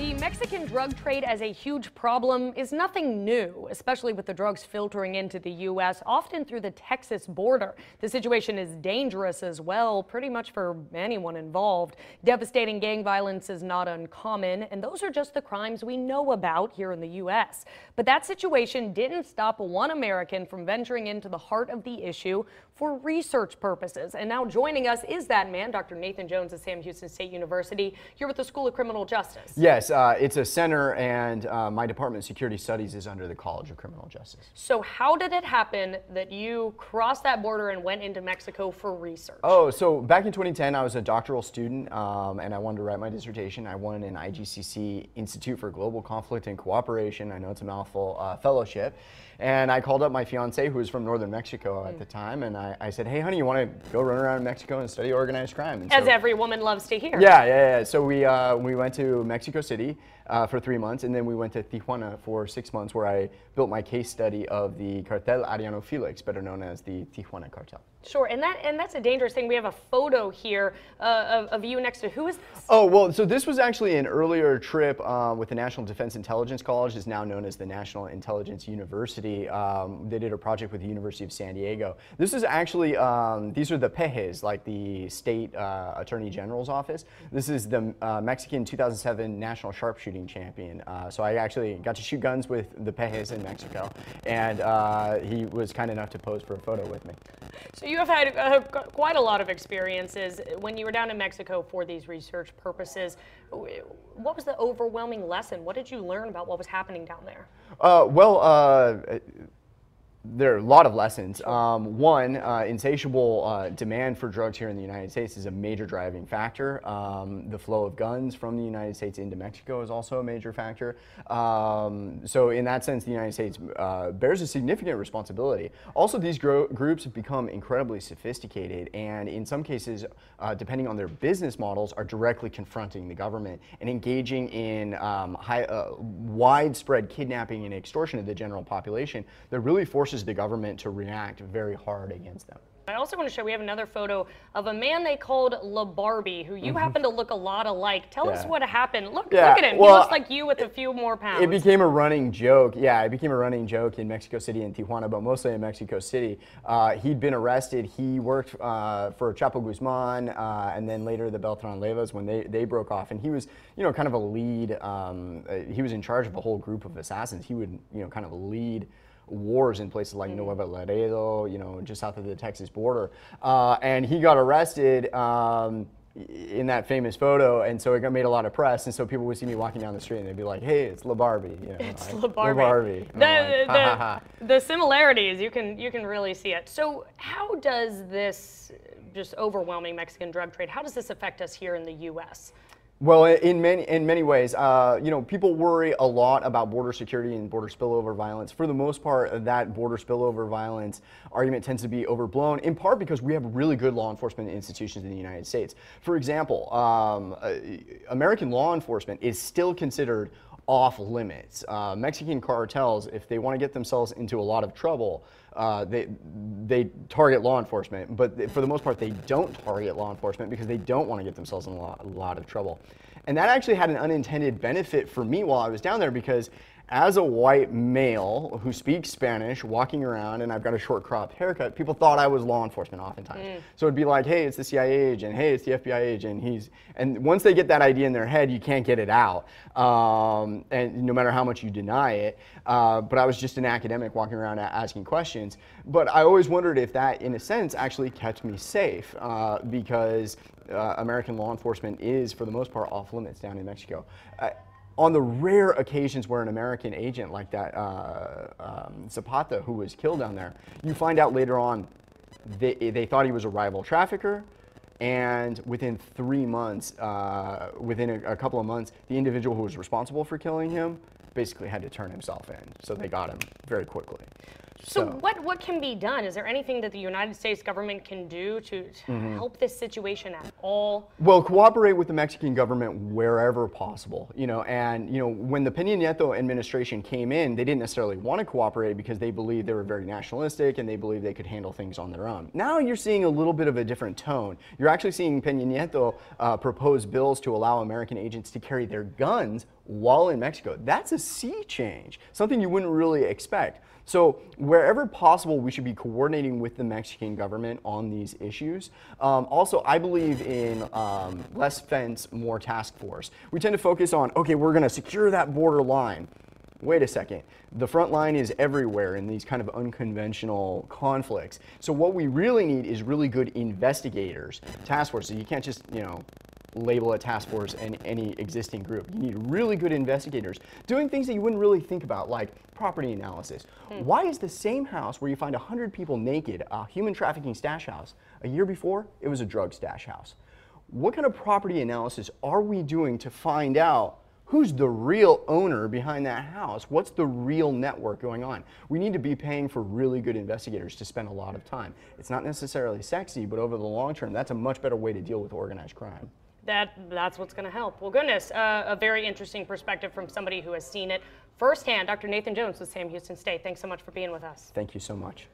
The Mexican drug trade as a huge problem is nothing new, especially with the drugs filtering into the U.S., often through the Texas border. The situation is dangerous as well, pretty much for anyone involved. Devastating gang violence is not uncommon, and those are just the crimes we know about here in the U.S. But that situation didn't stop one American from venturing into the heart of the issue for research purposes. And now joining us is that man, Dr. Nathan Jones at Sam Houston State University, here with the School of Criminal Justice. Yes, it's a center, and my department of security studies is under the College of Criminal Justice. So how did it happen that you crossed that border and went into Mexico for research? Oh, so back in 2010, I was a doctoral student, and I wanted to write my dissertation. I won an IGCC Institute for Global Conflict and Cooperation, I know it's a mouthful, fellowship. And I called up my fiance, who was from northern Mexico at the time, and I said, hey, honey, you want to go run around in Mexico and study organized crime? And as every woman loves to hear. Yeah. So we went to Mexico City for 3 months, and then we went to Tijuana for 6 months, where I built my case study of the Cartel Ariano Felix, better known as the Tijuana Cartel. Sure, and that's a dangerous thing. We have a photo here of you next to, who is this? Oh, well, so this was actually an earlier trip with the National Defense Intelligence College, is now known as the National Intelligence University. They did a project with the University of San Diego. This is actually, these are the pejes, like the state attorney general's office. This is the Mexican 2007 national sharpshooting champion. So I actually got to shoot guns with the pejes in Mexico, and he was kind enough to pose for a photo with me. So you have had quite a lot of experiences when you were down in Mexico for these research purposes. What was the overwhelming lesson? What did you learn about what was happening down there? There are a lot of lessons. One, insatiable demand for drugs here in the United States is a major driving factor. The flow of guns from the United States into Mexico is also a major factor. So in that sense, the United States bears a significant responsibility. Also, these groups have become incredibly sophisticated, and in some cases, depending on their business models, are directly confronting the government and engaging in widespread kidnapping and extortion of the general population that really forces the government to react very hard against them. I also want to show, we have another photo of a man they called La Barbie, who you happen to look a lot alike. Tell us what happened. Look at him. Well, he looks like you with a few more pounds. It became a running joke. Yeah, it became a running joke in Mexico City and Tijuana, but mostly in Mexico City. He'd been arrested. He worked for Chapo Guzman, and then later the Beltran Leyvas when they broke off. And he was, kind of a lead. He was in charge of a whole group of assassins. He would, kind of lead wars in places like Nuevo Laredo, just south of the Texas border. And he got arrested in that famous photo, and so it made a lot of press, and so people would see me walking down the street and they'd be like, hey, it's La Barbie. It's La Barbie. The similarities, you can really see it. So how does this just overwhelming Mexican drug trade, how does this affect us here in the U.S.? Well, in many ways, people worry a lot about border security and border spillover violence. For the most part, that border spillover violence argument tends to be overblown, in part because we have really good law enforcement institutions in the United States. For example, American law enforcement is still considered off limits. Mexican cartels, if they want to get themselves into a lot of trouble, they target law enforcement, but for the most part they don't target law enforcement because they don't want to get themselves in a lot of trouble. And that actually had an unintended benefit for me while I was down there, because as a white male who speaks Spanish, walking around, and I've got a short cropped haircut, people thought I was law enforcement oftentimes. So it'd be like, hey, it's the CIA agent, hey, it's the FBI agent, and once they get that idea in their head, you can't get it out, and no matter how much you deny it. But I was just an academic walking around asking questions. But I always wondered if that, in a sense, actually kept me safe, because American law enforcement is, for the most part, off limits down in Mexico. On the rare occasions where an American agent like that, Zapata, who was killed down there, you find out later on they thought he was a rival trafficker, and within 3 months, within a couple of months, the individual who was responsible for killing him basically had to turn himself in, so they got him very quickly. So what can be done? Is there anything that the United States government can do to help this situation at all? Well, cooperate with the Mexican government wherever possible. When the Peña Nieto administration came in, they didn't necessarily want to cooperate because they believed they were very nationalistic and they believed they could handle things on their own. Now you're seeing a little bit of a different tone. You're actually seeing Peña Nieto propose bills to allow American agents to carry their guns while in Mexico. That's a sea change, something you wouldn't really expect. So wherever possible, we should be coordinating with the Mexican government on these issues. Also, I believe in less fence, more task force. We tend to focus on, okay, we're going to secure that border line. Wait a second, the front line is everywhere in these kind of unconventional conflicts. So what we really need is really good investigators, task forces. You can't just, label a task force in any existing group. You need really good investigators doing things that you wouldn't really think about, like property analysis. Why is the same house where you find 100 people naked, a human trafficking stash house, a year before, it was a drug stash house? What kind of property analysis are we doing to find out who's the real owner behind that house? What's the real network going on? We need to be paying for really good investigators to spend a lot of time. It's not necessarily sexy, but over the long term, that's a much better way to deal with organized crime. That's what's going to help. Well, goodness, a very interesting perspective from somebody who has seen it firsthand. Dr. Nathan Jones with Sam Houston State. Thanks so much for being with us. Thank you so much.